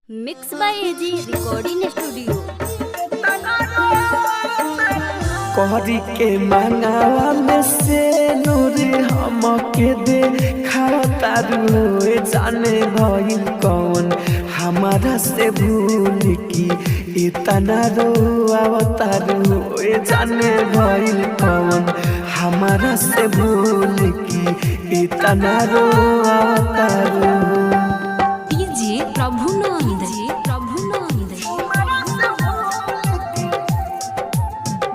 Mix by AG recording studio. कहरी के मंगावा में से नूरी हम के दे खातारू जाने भइल कौन हमारा से भूल की इतना रोआवतारू जाने भइल कौन हमारा से भूल की इतना रोआवतारू। DJ Prabhunand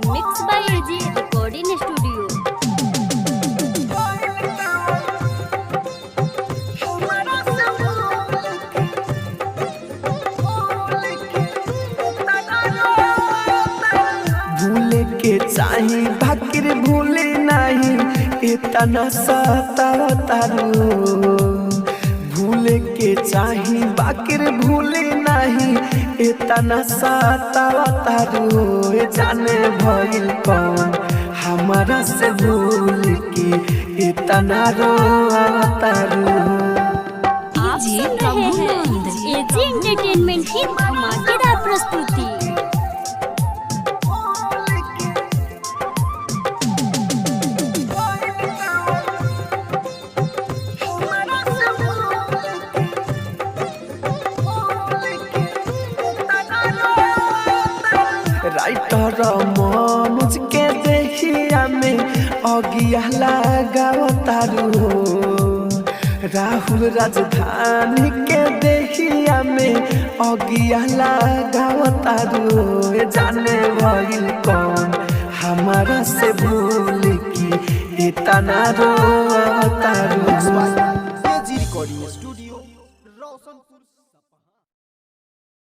mix by AG recording studio. भूले के चाही बाकिर भूले नहीं इतना सतावतारू। भूले के चाही बाकिर भूले नहीं इतना सतावतारू जाने भइल कौन हमारा से भूल की इतना रोआवतारू। डीजे प्रभुनंद एजी एंटरटेनमेंट की धमाकेदार प्रस्तुति। राइटर मनोज के देखिया में अगिया लगावतारू। राहुल राजधानी के देखिया में अगिया लगावतारू जाने भइल कौन हमारा से भूल की इतना रोआवतारू।